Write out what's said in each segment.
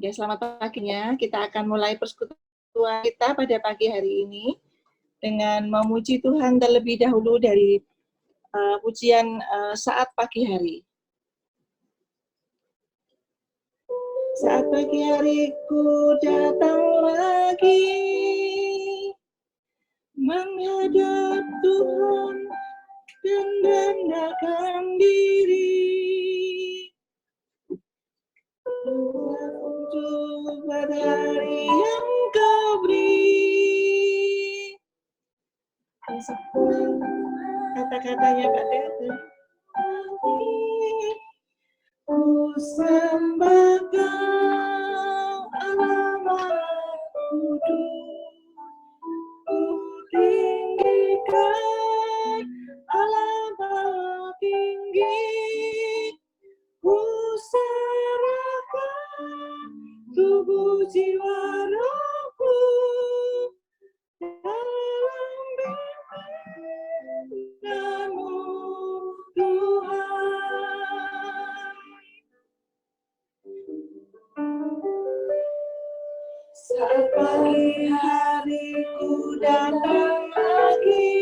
Ya, selamat paginya. Kita akan mulai persekutuan kita pada pagi hari ini dengan memuji Tuhan terlebih dahulu dari pujian saat pagi hari. Saat pagi hariku datang lagi menghadap Tuhan dan merendahkan diri untuk pada hari yang Kau beri. Kata-katanya Kak Tete. Ku sembah Kau Allah Maha Kudus, ku tinggikan Allah Maha Tinggi, ku serahkan tubuh jiwa rohku dalam bimbingan-Mu Tuhan. Saat pagi hariku datang lagi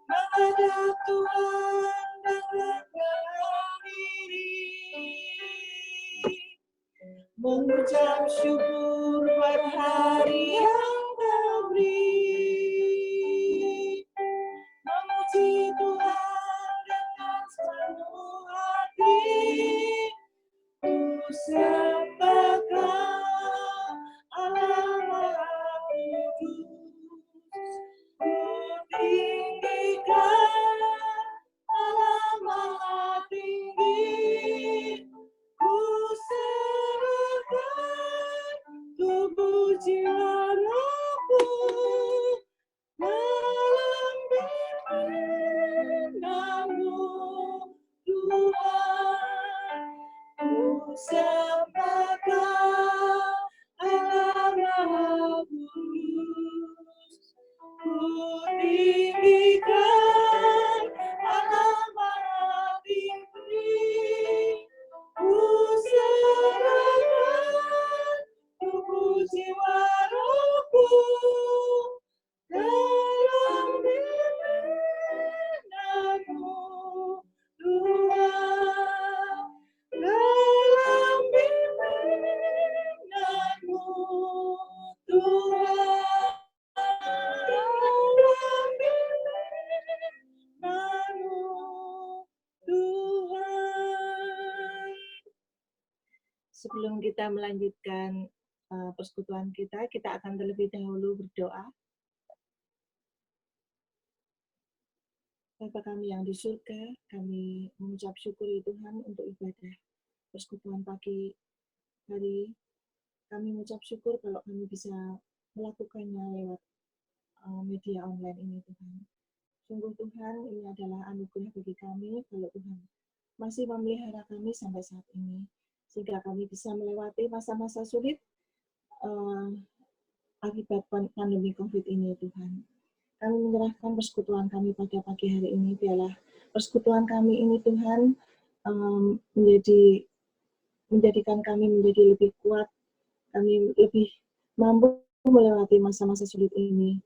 menghadap Tuhan dan rendahkan diri, mengucap syukur pada hari yang Kau beri, memuji Tuhan dengan sepenuh hati. Ku sembah Kau Allah Maha Kudus, ku tinggikan Allah Maha Tinggi, ku serahkan tubuh jiwa rohku dalam bimbingan-Mu Tuhan. Ku sembah Kau Allah Maha Kudus, ku tinggikan Allah Maha Tinggi, ku serahkan tubuh jiwa rohku dalam bimbingan-Mu Tuhan, dalam bimbingan-Mu Tuhan, dalam bimbingan-Mu Tuhan. Sebelum kita melanjutkan persekutuan kita akan terlebih dahulu berdoa. Bapa kami yang di surga, kami mengucap syukur Tuhan untuk ibadah persekutuan pagi hari. Kami mengucap syukur kalau kami bisa melakukannya lewat media online ini Tuhan. Sungguh Tuhan, ini adalah anugerah bagi kami kalau Tuhan masih memelihara kami sampai saat ini, sehingga kami bisa melewati masa-masa sulit akibat pandemi COVID ini Tuhan. Kami menyerahkan persekutuan kami pada pagi hari ini, biarlah persekutuan kami ini Tuhan menjadikan kami menjadi lebih kuat, kami lebih mampu melewati masa-masa sulit ini.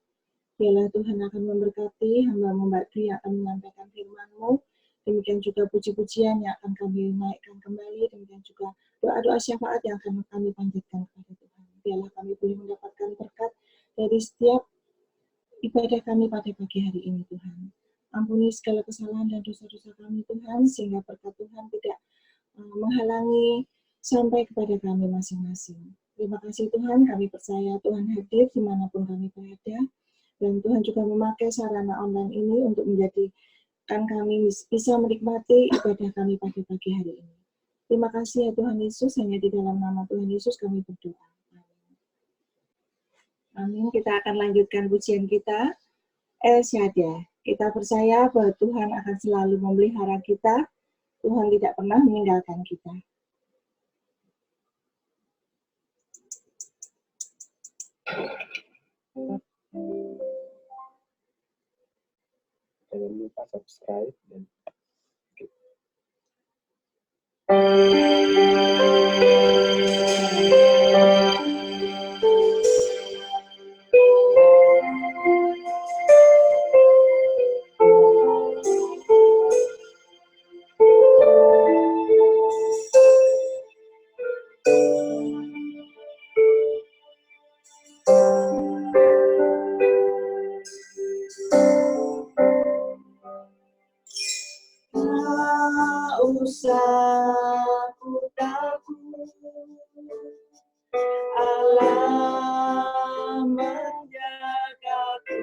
Biarlah Tuhan akan memberkati hamba Mbak Dwi yang akan menyampaikan firman-Mu, demikian juga puji-pujian yang akan kami naikkan kembali, demikian juga doa-doa syafaat yang akan kami panjatkan kepada Tuhan. Biarlah kami boleh mendapatkan berkat dari setiap ibadah kami pada pagi hari ini Tuhan. Ampuni segala kesalahan dan dosa-dosa kami Tuhan, sehingga berkat Tuhan tidak menghalangi sampai kepada kami masing-masing. Terima kasih Tuhan, kami percaya Tuhan hadir dimanapun kami berada, dan Tuhan juga memakai sarana online ini untuk menjadikan kami bisa menikmati ibadah kami pada pagi hari ini. Terima kasih ya Tuhan Yesus, hanya di dalam nama Tuhan Yesus kami berdoa. Amin. Kita akan lanjutkan pujian kita, El Shaddai. Kita percaya bahwa Tuhan akan selalu memelihara kita. Tuhan tidak pernah meninggalkan kita. Jangan lupa subscribe dan Tak usah ku takut, Allah menjagaku.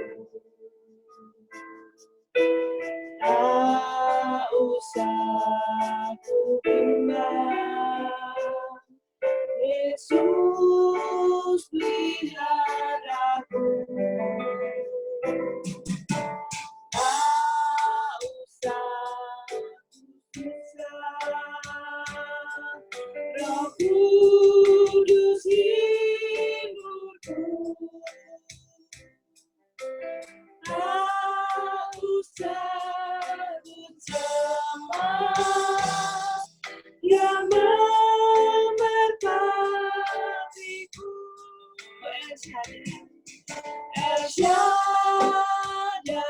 Tak usah ku bimbang, Yesus peliharaku. Tak usah susah, Roh Kudus hiburku. Tak usah cemas, Dia memberkatiku. El Shaddai,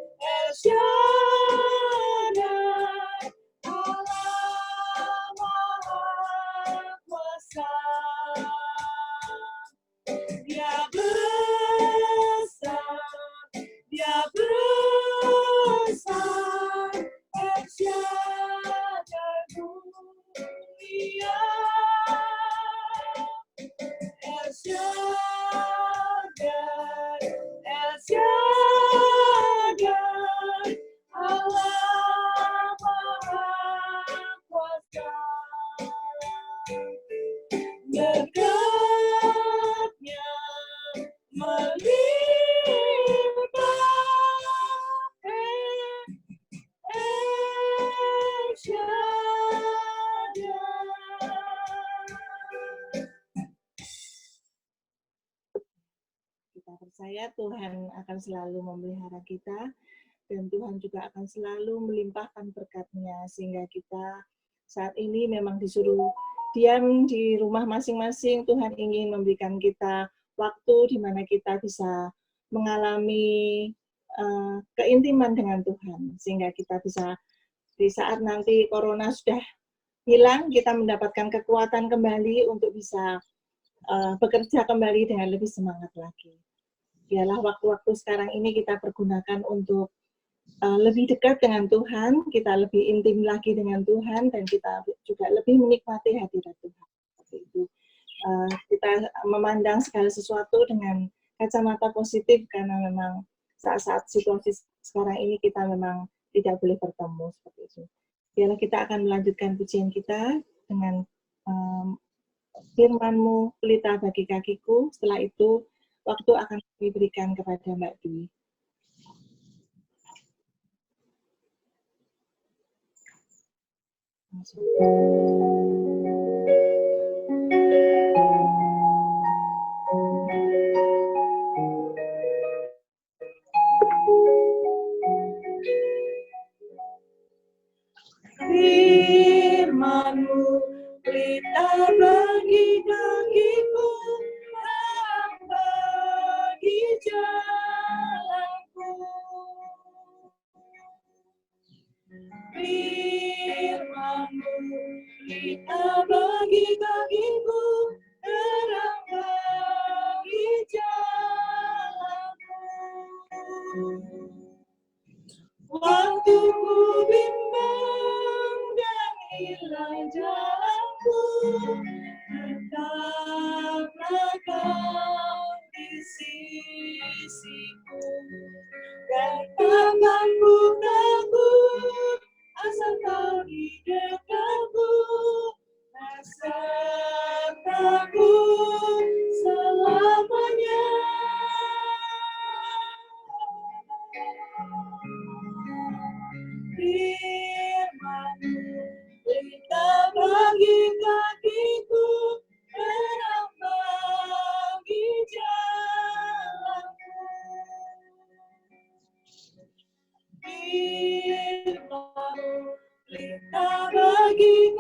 El Shaddai, Allah Maha Kuasa. Dia besar, Dia besar, El Shaddai mulia. El Shaddai, El Shaddai, Allah Maha Kuasa. Berkat-Nya melimpah, El Shaddai. Kita percaya Tuhan akan selalu memelihara kita, dan Tuhan juga akan selalu melimpahkan berkat-Nya, sehingga kita saat ini memang disuruh diam di rumah masing-masing. Tuhan ingin memberikan kita waktu di mana kita bisa mengalami keintiman dengan Tuhan, sehingga kita bisa di saat nanti corona sudah hilang, kita mendapatkan kekuatan kembali untuk bisa bekerja kembali dengan lebih semangat lagi. Biarlah waktu-waktu sekarang ini kita pergunakan untuk lebih dekat dengan Tuhan, kita lebih intim lagi dengan Tuhan, dan kita juga lebih menikmati hadirat Tuhan. Seperti itu. Kita memandang segala sesuatu dengan kacamata positif, karena memang saat-saat situasi sekarang ini kita memang tidak boleh bertemu, seperti itu. Biarlah kita akan melanjutkan pujian kita dengan firman-Mu pelita bagi kakiku. Setelah itu waktu akan diberikan kepada Mbak Dwi. Firman-Mu pelita bagi kakiku, terang bagi jalanku. Firman-Mu pelita bagi kakiku, terang bagi jalanku. Waktu ku bimbang dan hilang jalanku, tetaplah Kau di sisiku. Dan takkan ku takut, asal Kau di dekatku. Rasa takut selamanya. Firman-Mu pelita bagi kakiku, terang bagi jalanku. Firman-Mu pelita bagi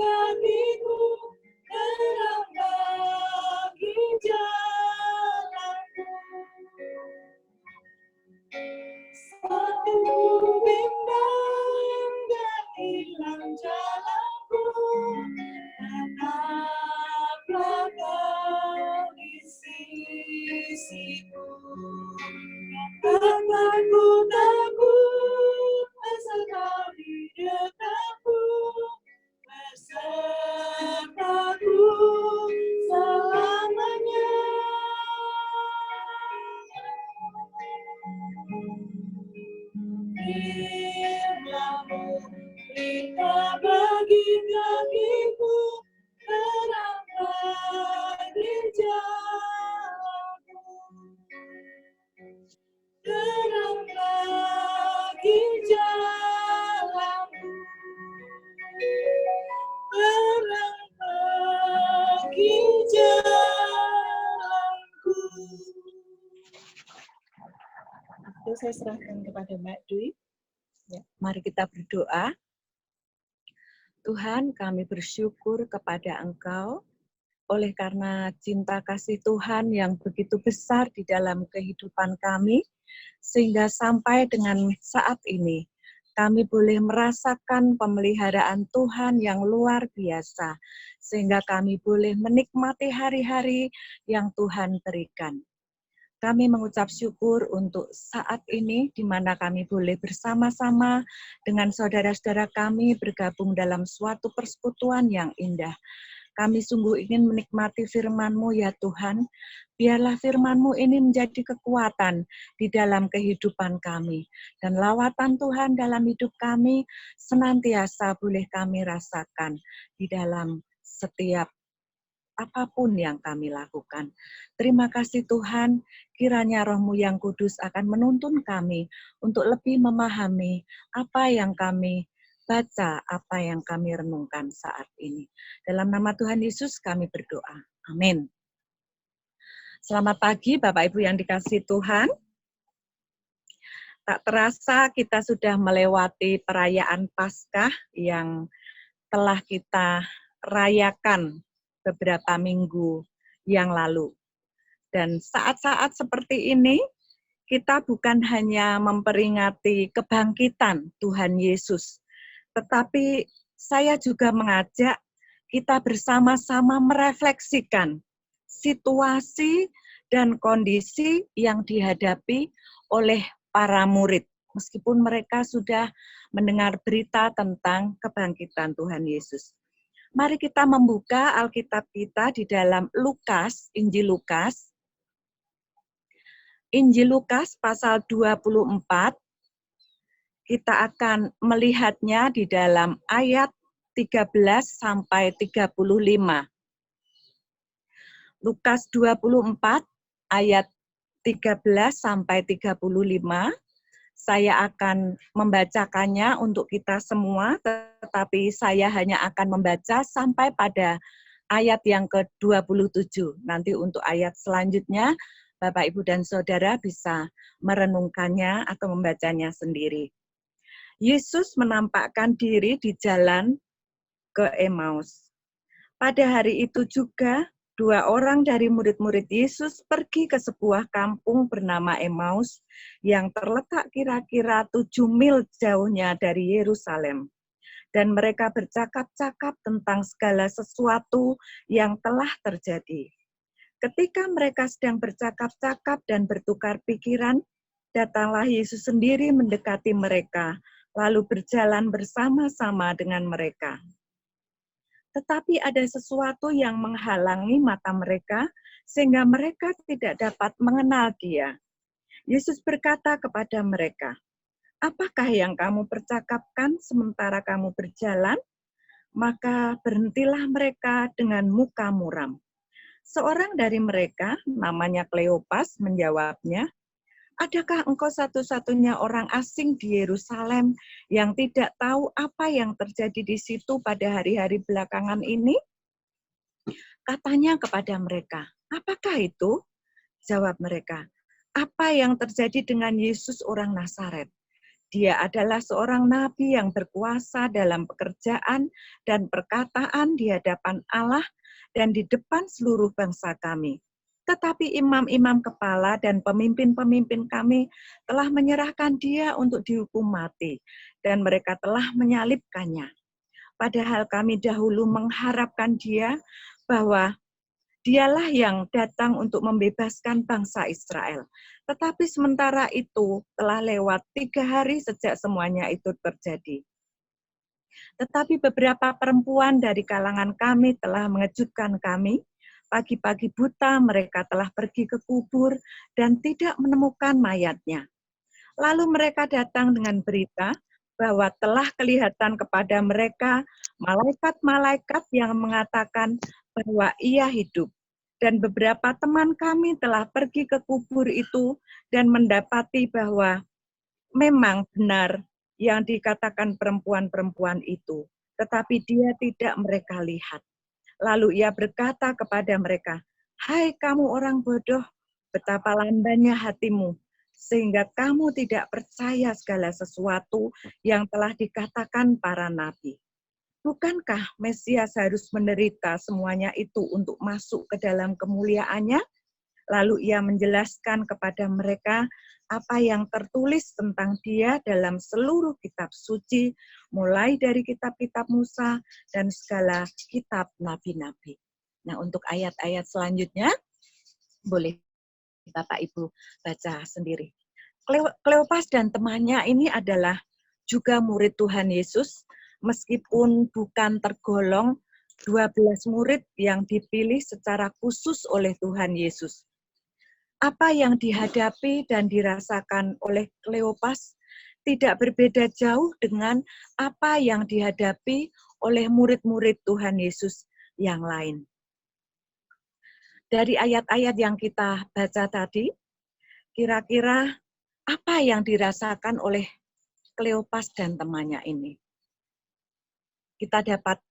firman-Mu, berita bagi kakiku, terang bagi jalanku, terang bagi jalanku, terang bagi jalanku. Itu saya serahkan kepada Mbak Dwi. Ya, mari kita berdoa. Tuhan, kami bersyukur kepada Engkau oleh karena cinta kasih Tuhan yang begitu besar di dalam kehidupan kami, sehingga sampai dengan saat ini kami boleh merasakan pemeliharaan Tuhan yang luar biasa, sehingga kami boleh menikmati hari-hari yang Tuhan berikan. Kami mengucap syukur untuk saat ini di mana kami boleh bersama-sama dengan saudara-saudara kami bergabung dalam suatu persekutuan yang indah. Kami sungguh ingin menikmati firman-Mu ya Tuhan. Biarlah firman-Mu ini menjadi kekuatan di dalam kehidupan kami. Dan lawatan Tuhan dalam hidup kami senantiasa boleh kami rasakan di dalam setiap apapun yang kami lakukan. Terima kasih Tuhan, kiranya Roh-Mu yang kudus akan menuntun kami untuk lebih memahami apa yang kami baca, apa yang kami renungkan saat ini. Dalam nama Tuhan Yesus kami berdoa. Amin. Selamat pagi Bapak Ibu yang dikasihi Tuhan. Tak terasa kita sudah melewati perayaan Paskah yang telah kita rayakan beberapa minggu yang lalu. Dan saat-saat seperti ini, kita bukan hanya memperingati kebangkitan Tuhan Yesus, tetapi saya juga mengajak kita bersama-sama merefleksikan situasi dan kondisi yang dihadapi oleh para murid, meskipun mereka sudah mendengar berita tentang kebangkitan Tuhan Yesus. Mari kita membuka Alkitab kita di dalam Lukas, Injil Lukas pasal 24. Kita akan melihatnya di dalam ayat 13 sampai 35. Lukas 24 ayat 13 sampai 35. Saya akan membacakannya untuk kita semua, tetapi saya hanya akan membaca sampai pada ayat yang ke-27. Nanti untuk ayat selanjutnya, Bapak, Ibu, dan Saudara bisa merenungkannya atau membacanya sendiri. Yesus menampakkan diri di jalan ke Emmaus. Pada hari itu juga, 2 orang dari murid-murid Yesus pergi ke sebuah kampung bernama Emmaus yang terletak kira-kira 7 mil jauhnya dari Yerusalem. Dan mereka bercakap-cakap tentang segala sesuatu yang telah terjadi. Ketika mereka sedang bercakap-cakap dan bertukar pikiran, datanglah Yesus sendiri mendekati mereka, lalu berjalan bersama-sama dengan mereka. Tetapi ada sesuatu yang menghalangi mata mereka, sehingga mereka tidak dapat mengenal Dia. Yesus berkata kepada mereka, "Apakah yang kamu percakapkan sementara kamu berjalan?" Maka berhentilah mereka dengan muka muram. Seorang dari mereka, namanya Kleopas, menjawabnya, "Adakah engkau satu-satunya orang asing di Yerusalem yang tidak tahu apa yang terjadi di situ pada hari-hari belakangan ini?" Katanya kepada mereka, "Apakah itu?" Jawab mereka, "Apa yang terjadi dengan Yesus orang Nazaret? Dia adalah seorang nabi yang berkuasa dalam pekerjaan dan perkataan di hadapan Allah dan di depan seluruh bangsa kami. Tetapi imam-imam kepala dan pemimpin-pemimpin kami telah menyerahkan Dia untuk dihukum mati, dan mereka telah menyalibkannya. Padahal kami dahulu mengharapkan Dia bahwa Dialah yang datang untuk membebaskan bangsa Israel. Tetapi sementara itu telah lewat 3 hari sejak semuanya itu terjadi. Tetapi beberapa perempuan dari kalangan kami telah mengejutkan kami. Pagi-pagi buta mereka telah pergi ke kubur dan tidak menemukan mayatnya. Lalu mereka datang dengan berita bahwa telah kelihatan kepada mereka malaikat-malaikat yang mengatakan bahwa ia hidup. Dan beberapa teman kami telah pergi ke kubur itu dan mendapati bahwa memang benar yang dikatakan perempuan-perempuan itu, tetapi dia tidak mereka lihat. Lalu ia berkata kepada mereka, "Hai kamu orang bodoh, betapa lambannya hatimu, sehingga kamu tidak percaya segala sesuatu yang telah dikatakan para nabi. Bukankah Mesias harus menderita semuanya itu untuk masuk ke dalam kemuliaannya?" Lalu ia menjelaskan kepada mereka apa yang tertulis tentang dia dalam seluruh kitab suci, mulai dari kitab-kitab Musa dan segala kitab nabi-nabi. Nah, untuk ayat-ayat selanjutnya, boleh Bapak Ibu baca sendiri. Kleopas dan temannya ini adalah juga murid Tuhan Yesus, meskipun bukan tergolong 12 murid yang dipilih secara khusus oleh Tuhan Yesus. Apa yang dihadapi dan dirasakan oleh Kleopas tidak berbeda jauh dengan apa yang dihadapi oleh murid-murid Tuhan Yesus yang lain. Dari ayat-ayat yang kita baca tadi, kira-kira apa yang dirasakan oleh Kleopas dan temannya ini? Kita dapat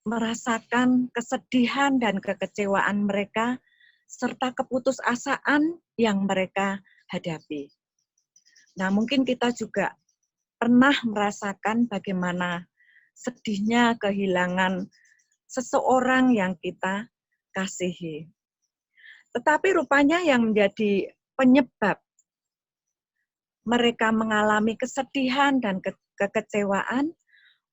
merasakan kesedihan dan kekecewaan mereka serta keputusasaan yang mereka hadapi. Nah, mungkin kita juga pernah merasakan bagaimana sedihnya kehilangan seseorang yang kita kasihi. Tetapi rupanya yang menjadi penyebab mereka mengalami kesedihan dan kekecewaan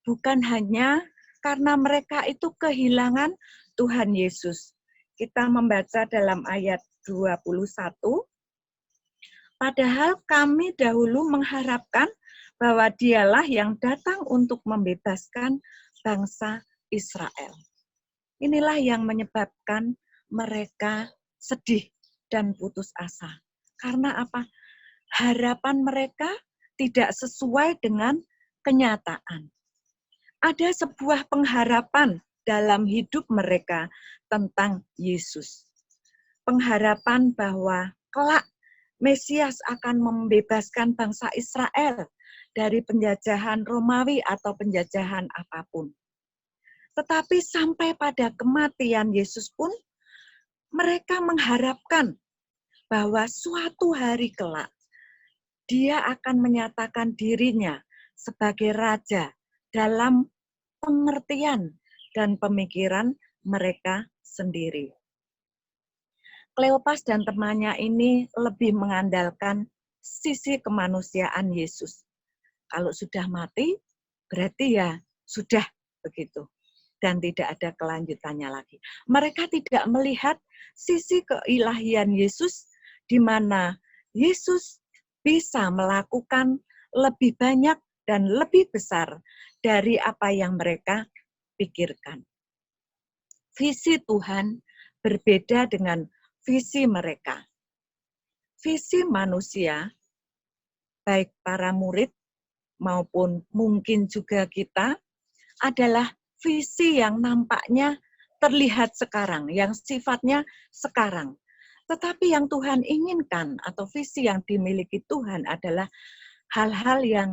bukan hanya karena mereka itu kehilangan Tuhan Yesus. Kita membaca dalam ayat 21, padahal kami dahulu mengharapkan bahwa dialah yang datang untuk membebaskan bangsa Israel. Inilah yang menyebabkan mereka sedih dan putus asa. Karena apa? Harapan mereka tidak sesuai dengan kenyataan. Ada sebuah pengharapan dalam hidup mereka tentang Yesus. Pengharapan bahwa kelak Mesias akan membebaskan bangsa Israel dari penjajahan Romawi atau penjajahan apapun. Tetapi sampai pada kematian Yesus pun, mereka mengharapkan bahwa suatu hari kelak, Dia akan menyatakan dirinya sebagai Raja dalam pengertian dan pemikiran mereka sendiri. Kleopas dan temannya ini lebih mengandalkan sisi kemanusiaan Yesus. Kalau sudah mati, berarti ya sudah begitu. Dan tidak ada kelanjutannya lagi. Mereka tidak melihat sisi keilahian Yesus, di mana Yesus bisa melakukan lebih banyak dan lebih besar dari apa yang mereka pikirkan. Visi Tuhan berbeda dengan visi mereka. Visi manusia, baik para murid maupun mungkin juga kita, adalah visi yang nampaknya terlihat sekarang, yang sifatnya sekarang. Tetapi yang Tuhan inginkan atau visi yang dimiliki Tuhan adalah hal-hal yang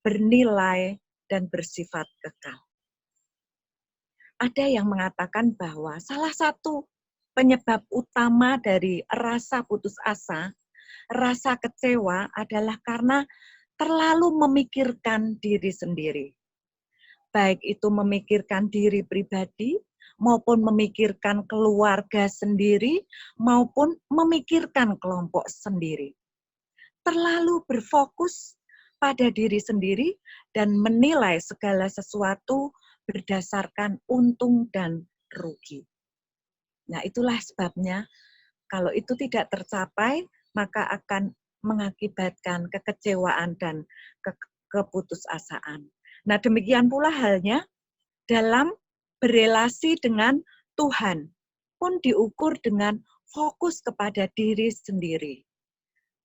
bernilai dan bersifat kekal. Ada yang mengatakan bahwa salah satu penyebab utama dari rasa putus asa, rasa kecewa adalah karena terlalu memikirkan diri sendiri. Baik itu memikirkan diri pribadi, maupun memikirkan keluarga sendiri, maupun memikirkan kelompok sendiri. Terlalu berfokus pada diri sendiri dan menilai segala sesuatu berdasarkan untung dan rugi. Nah, itulah sebabnya kalau itu tidak tercapai, maka akan mengakibatkan kekecewaan dan keputusasaan. Nah, demikian pula halnya dalam berelasi dengan Tuhan pun diukur dengan fokus kepada diri sendiri.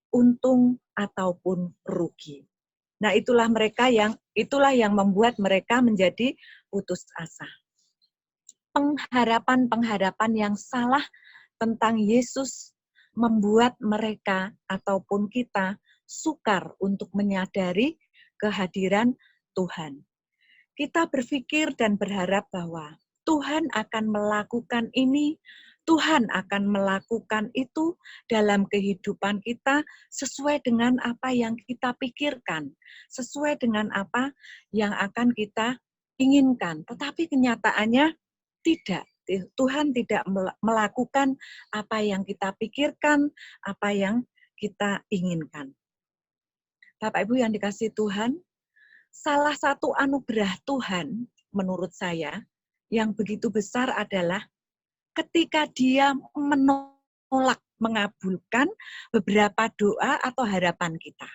untung ataupun rugi. Nah, itulah yang membuat mereka menjadi putus asa. Pengharapan-pengharapan yang salah tentang Yesus membuat mereka ataupun kita sukar untuk menyadari kehadiran Tuhan. Kita berpikir dan berharap bahwa Tuhan akan melakukan ini, Tuhan akan melakukan itu dalam kehidupan kita sesuai dengan apa yang kita pikirkan, sesuai dengan apa yang akan kita inginkan. Tetapi kenyataannya tidak. Tuhan tidak melakukan apa yang kita pikirkan, apa yang kita inginkan. Bapak Ibu yang dikasihi Tuhan, salah satu anugerah Tuhan menurut saya yang begitu besar adalah ketika Dia menolak mengabulkan beberapa doa atau harapan kita.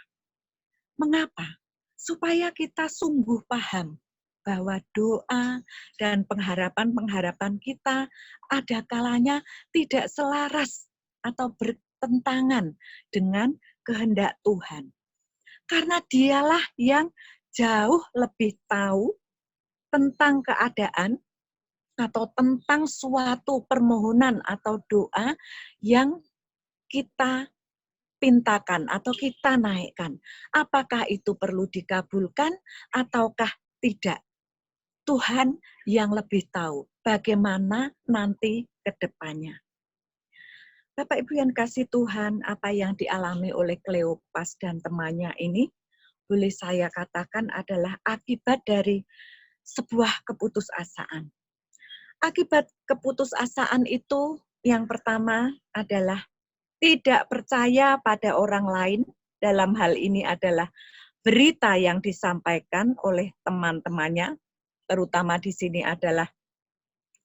Mengapa? Supaya kita sungguh paham bahwa doa dan pengharapan-pengharapan kita ada kalanya tidak selaras atau bertentangan dengan kehendak Tuhan. Karena Dialah yang jauh lebih tahu tentang keadaan atau tentang suatu permohonan atau doa yang kita pintakan atau kita naikkan. Apakah itu perlu dikabulkan ataukah tidak? Tuhan yang lebih tahu bagaimana nanti ke depannya. Bapak Ibu yang kasih Tuhan, apa yang dialami oleh Kleopas dan temannya ini, boleh saya katakan adalah akibat dari sebuah keputusasaan. Akibat keputusasaan itu yang pertama adalah tidak percaya pada orang lain, dalam hal ini adalah berita yang disampaikan oleh teman-temannya, terutama di sini adalah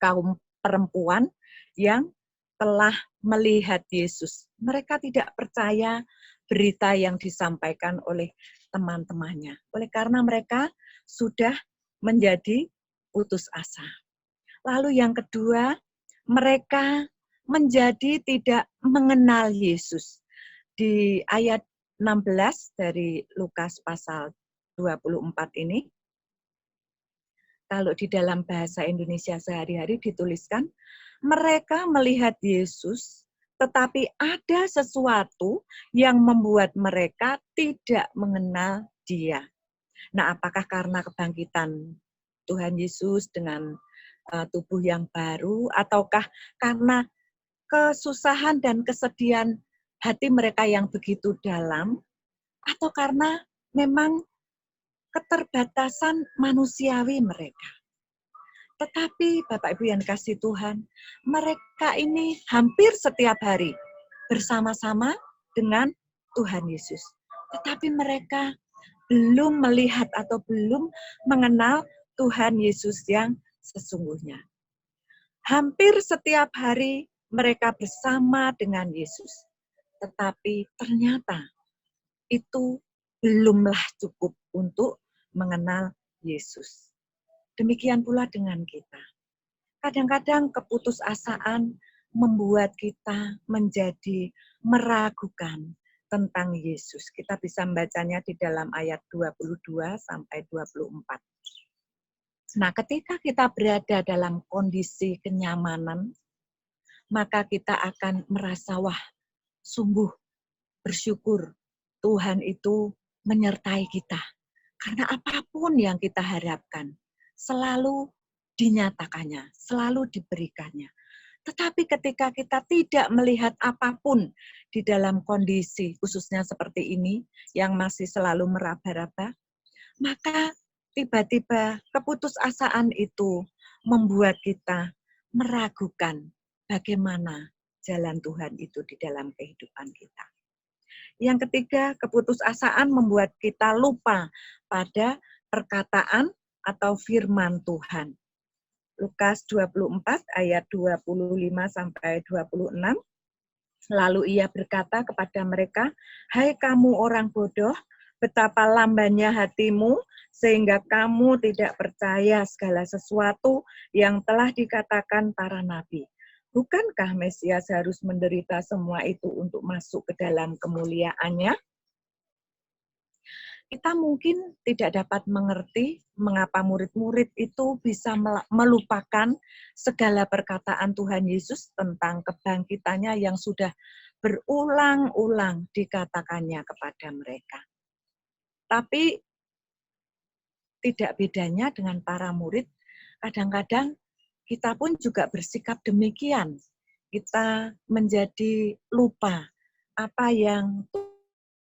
kaum perempuan yang telah melihat Yesus. Mereka tidak percaya berita yang disampaikan oleh teman-temannya. Oleh karena mereka sudah menjadi putus asa. Lalu yang kedua, mereka menjadi tidak mengenal Yesus. Di ayat 16 dari Lukas pasal 24 ini, kalau di dalam bahasa Indonesia sehari-hari dituliskan, mereka melihat Yesus, tetapi ada sesuatu yang membuat mereka tidak mengenal Dia. Nah, apakah karena kebangkitan Tuhan Yesus dengan tubuh yang baru, ataukah karena kesusahan dan kesedihan hati mereka yang begitu dalam, atau karena memang keterbatasan manusiawi mereka. Tetapi Bapak Ibu yang kasih Tuhan, mereka ini hampir setiap hari bersama-sama dengan Tuhan Yesus. Tetapi mereka belum melihat atau belum mengenal Tuhan Yesus yang sesungguhnya. Hampir setiap hari mereka bersama dengan Yesus. Tetapi ternyata itu belumlah cukup untuk mengenal Yesus. Demikian pula dengan kita. Kadang-kadang keputusasaan membuat kita menjadi meragukan tentang Yesus. Kita bisa membacanya di dalam ayat 22 sampai 24. Nah, ketika kita berada dalam kondisi kenyamanan, maka kita akan merasa, wah, sungguh bersyukur Tuhan itu menyertai kita. Karena apapun yang kita harapkan, selalu dinyatakannya, selalu diberikannya. Tetapi ketika kita tidak melihat apapun di dalam kondisi, khususnya seperti ini, yang masih selalu meraba-raba, maka tiba-tiba keputusasaan itu membuat kita meragukan bagaimana jalan Tuhan itu di dalam kehidupan kita. Yang ketiga, keputusasaan membuat kita lupa pada perkataan atau firman Tuhan. Lukas 24 ayat 25 sampai 26. Lalu ia berkata kepada mereka, "Hai kamu orang bodoh, betapa lambannya hatimu sehingga kamu tidak percaya segala sesuatu yang telah dikatakan para nabi. Bukankah Mesias harus menderita semua itu untuk masuk ke dalam kemuliaannya? Kita mungkin tidak dapat mengerti mengapa murid-murid itu bisa melupakan segala perkataan Tuhan Yesus tentang kebangkitannya yang sudah berulang-ulang dikatakannya kepada mereka. Tapi tidak bedanya dengan para murid, kadang-kadang kita pun juga bersikap demikian. Kita menjadi lupa apa yang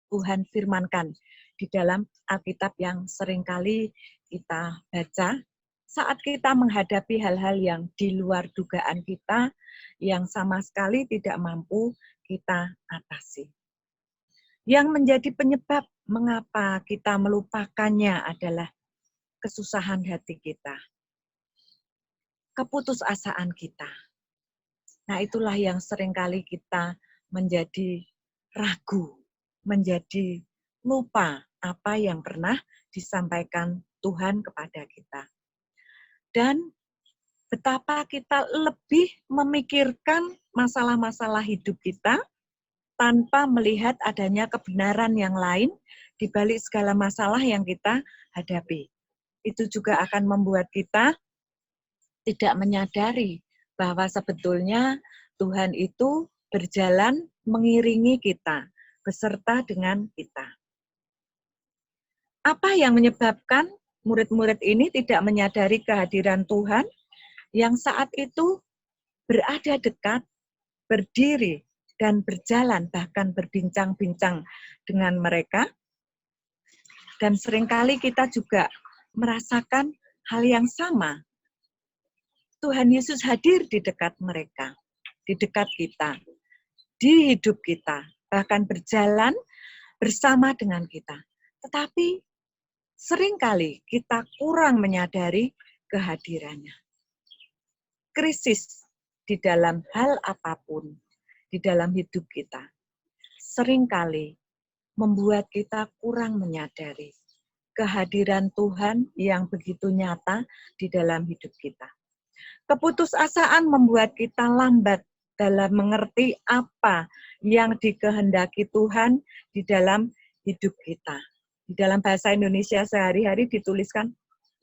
Tuhan firmankan di dalam Alkitab yang seringkali kita baca saat kita menghadapi hal-hal yang di luar dugaan kita, yang sama sekali tidak mampu kita atasi. Yang menjadi penyebab mengapa kita melupakannya adalah kesusahan hati kita, keputusasaan kita. Nah, itulah yang seringkali kita menjadi ragu, menjadi lupa apa yang pernah disampaikan Tuhan kepada kita. Dan betapa kita lebih memikirkan masalah-masalah hidup kita tanpa melihat adanya kebenaran yang lain di balik segala masalah yang kita hadapi. Itu juga akan membuat kita tidak menyadari bahwa sebetulnya Tuhan itu berjalan mengiringi kita, beserta dengan kita. Apa yang menyebabkan murid-murid ini tidak menyadari kehadiran Tuhan yang saat itu berada dekat, berdiri, dan berjalan, bahkan berbincang-bincang dengan mereka? Dan seringkali kita juga merasakan hal yang sama. Tuhan Yesus hadir di dekat mereka, di dekat kita, di hidup kita, bahkan berjalan bersama dengan kita. Tetapi seringkali kita kurang menyadari kehadirannya. Krisis di dalam hal apapun, di dalam hidup kita, seringkali membuat kita kurang menyadari kehadiran Tuhan yang begitu nyata di dalam hidup kita. Keputusasaan membuat kita lambat dalam mengerti apa yang dikehendaki Tuhan di dalam hidup kita. Di dalam bahasa Indonesia sehari-hari dituliskan,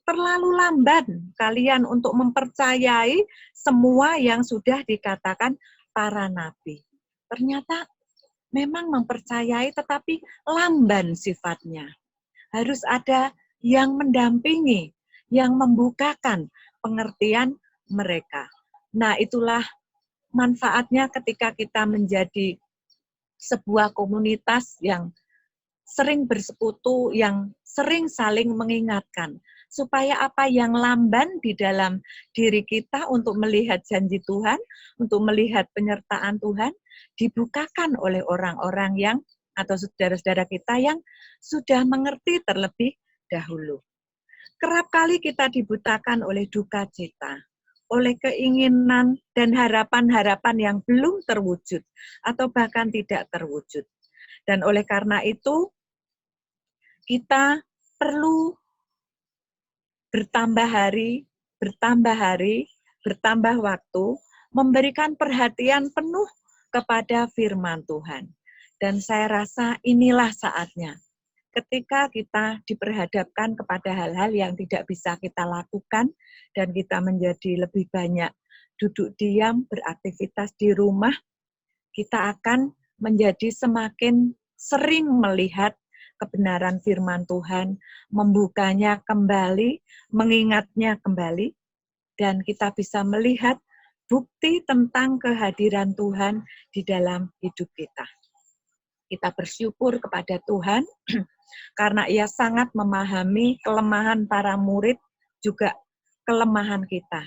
terlalu lambat kalian untuk mempercayai semua yang sudah dikatakan para nabi. Ternyata memang mempercayai tetapi lamban sifatnya. Harus ada yang mendampingi, yang membukakan pengertian mereka. Nah, itulah manfaatnya ketika kita menjadi sebuah komunitas yang sering bersekutu, yang sering saling mengingatkan, supaya apa yang lamban di dalam diri kita untuk melihat janji Tuhan, untuk melihat penyertaan Tuhan, dibukakan oleh orang-orang yang, atau saudara-saudara kita yang sudah mengerti terlebih dahulu. Kerap kali kita dibutakan oleh duka cita, oleh keinginan dan harapan-harapan yang belum terwujud, atau bahkan tidak terwujud. Dan oleh karena itu, kita perlu bertambah hari, bertambah waktu, memberikan perhatian penuh kepada firman Tuhan. Dan saya rasa inilah saatnya. Ketika kita diperhadapkan kepada hal-hal yang tidak bisa kita lakukan, dan kita menjadi lebih banyak duduk diam, beraktivitas di rumah, kita akan menjadi semakin sering melihat kebenaran firman Tuhan, membukanya kembali, mengingatnya kembali, dan kita bisa melihat bukti tentang kehadiran Tuhan di dalam hidup kita. Kita bersyukur kepada Tuhan, karena Ia sangat memahami kelemahan para murid, juga kelemahan kita.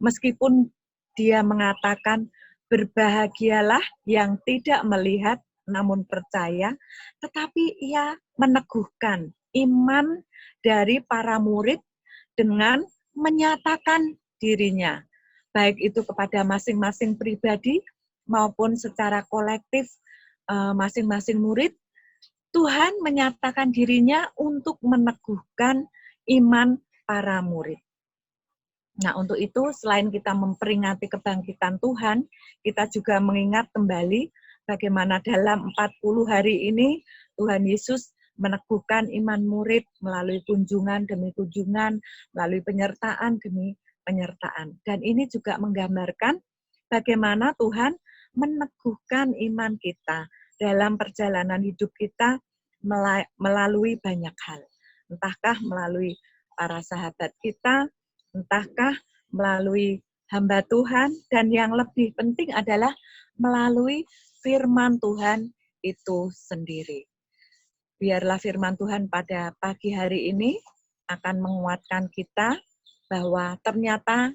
Meskipun Dia mengatakan, berbahagialah yang tidak melihat namun percaya, tetapi Ia meneguhkan iman dari para murid dengan menyatakan dirinya, baik itu kepada masing-masing pribadi maupun secara kolektif masing-masing murid. Tuhan menyatakan dirinya untuk meneguhkan iman para murid. Nah, untuk itu selain kita memperingati kebangkitan Tuhan, kita juga mengingat kembali bagaimana dalam 40 hari ini Tuhan Yesus meneguhkan iman murid melalui kunjungan demi kunjungan, melalui penyertaan demi penyertaan. Dan ini juga menggambarkan bagaimana Tuhan meneguhkan iman kita dalam perjalanan hidup kita melalui banyak hal. Entahkah melalui para sahabat kita, entahkah melalui hamba Tuhan, dan yang lebih penting adalah melalui firman Tuhan itu sendiri. Biarlah firman Tuhan pada pagi hari ini akan menguatkan kita bahwa ternyata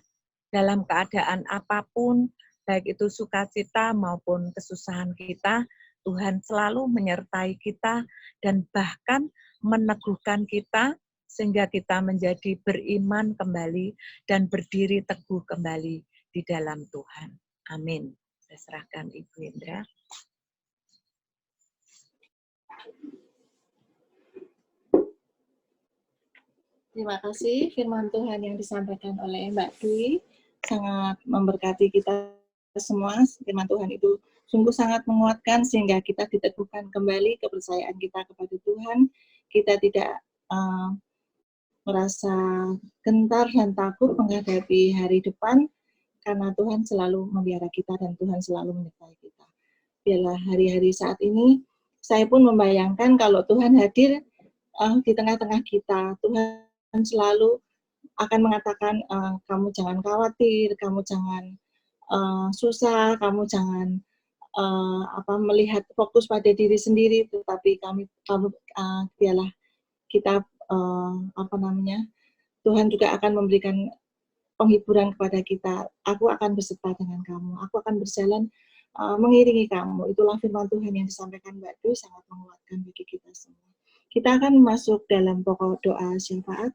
dalam keadaan apapun, baik itu sukacita maupun kesusahan kita, Tuhan selalu menyertai kita dan bahkan meneguhkan kita sehingga kita menjadi beriman kembali dan berdiri teguh kembali di dalam Tuhan. Amin. Saya serahkan Ibu Indra. Terima kasih firman Tuhan yang disampaikan oleh Mbak Dwi. Sangat memberkati kita semua. Firman Tuhan itu sungguh sangat menguatkan sehingga kita diteguhkan kembali kepercayaan kita kepada Tuhan. Kita tidak merasa gentar dan takut menghadapi hari depan karena Tuhan selalu memelihara kita dan Tuhan selalu menyertai kita. Biarlah hari-hari saat ini saya pun membayangkan kalau Tuhan hadir di tengah-tengah kita, Tuhan selalu akan mengatakan kamu jangan khawatir, kamu jangan susah, kamu jangan melihat fokus pada diri sendiri, tetapi biarlah kita Tuhan juga akan memberikan penghiburan kepada kita. Aku akan beserta dengan kamu, aku akan berjalan mengiringi kamu. Itulah firman Tuhan yang disampaikan Mbak Dwi, sangat menguatkan bagi kita semua. Kita akan masuk dalam pokok doa syafaat.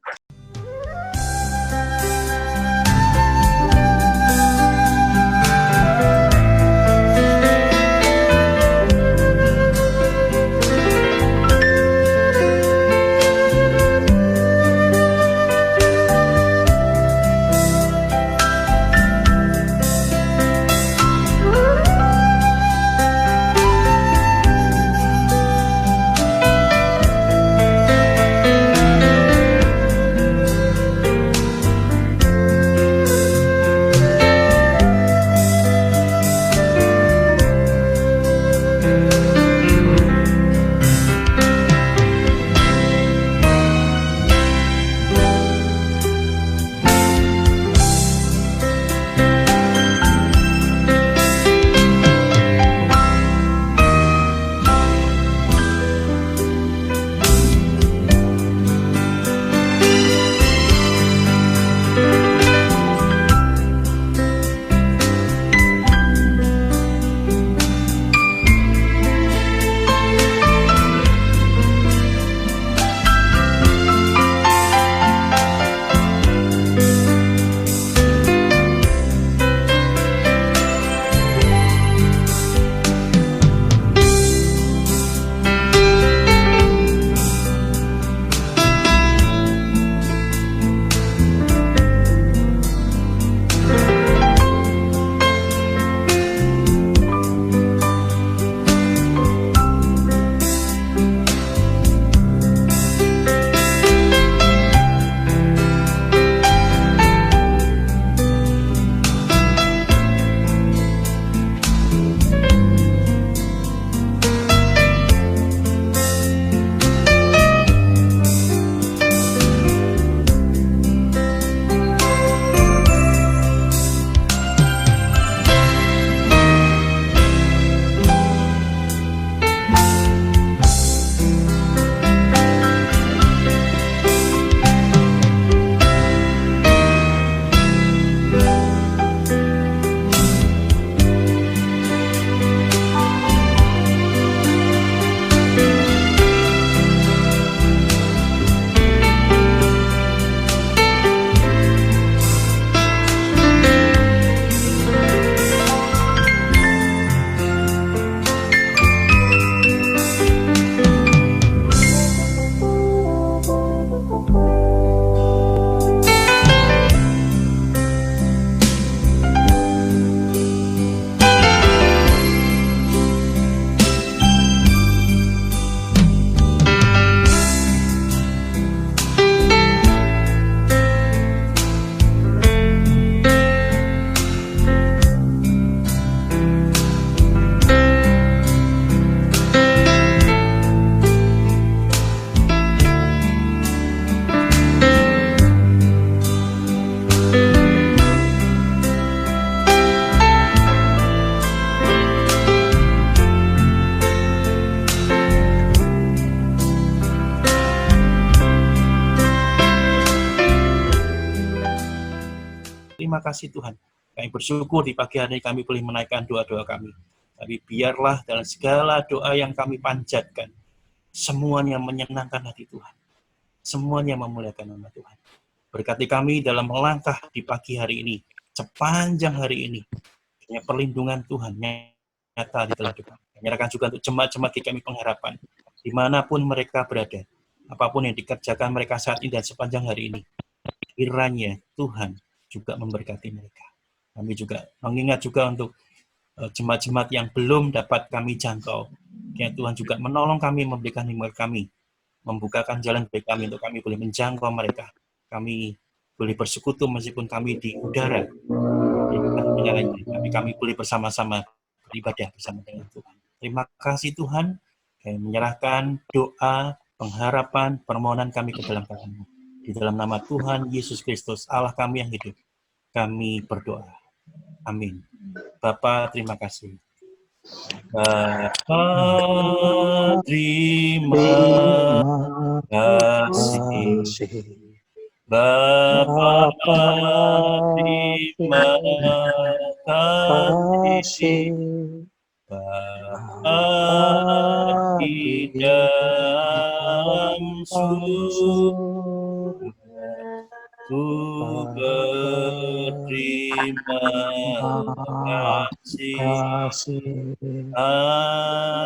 terima kasih Tuhan. Kami bersyukur di pagi hari ini kami boleh menaikkan doa-doa kami. Tapi biarlah dalam segala doa yang kami panjatkan, semuanya menyenangkan hati Tuhan. Semuanya memuliakan nama Tuhan. Berkati kami dalam melangkah di pagi hari ini, sepanjang hari ini. Perlindungan Tuhan nyata di dalam hidup kami. Menyerahkan juga untuk jemaat-jemaat kami pengharapan, dimanapun mereka berada, apapun yang dikerjakan mereka saat ini dan sepanjang hari ini, kiranya Tuhan juga memberkati mereka. Kami juga mengingat juga untuk jemaat-jemaat yang belum dapat kami jangkau. Kiranya Tuhan juga menolong kami, memberikan hikmat kami, membukakan jalan bagi kami untuk kami boleh menjangkau mereka. Kami boleh bersekutu meskipun kami di udara, tapi kami boleh bersama-sama beribadah bersama dengan Tuhan. Terima kasih Tuhan, kami menyerahkan doa, pengharapan, permohonan kami ke dalam tangan-Mu. Di dalam nama Tuhan Yesus Kristus, Allah kami yang hidup, kami berdoa. Amin. Bapa, terima kasih. Bapa, terima kasih. Bapa, terima kasih. Bapa di dalam surga, ku berterima kasih. Amin.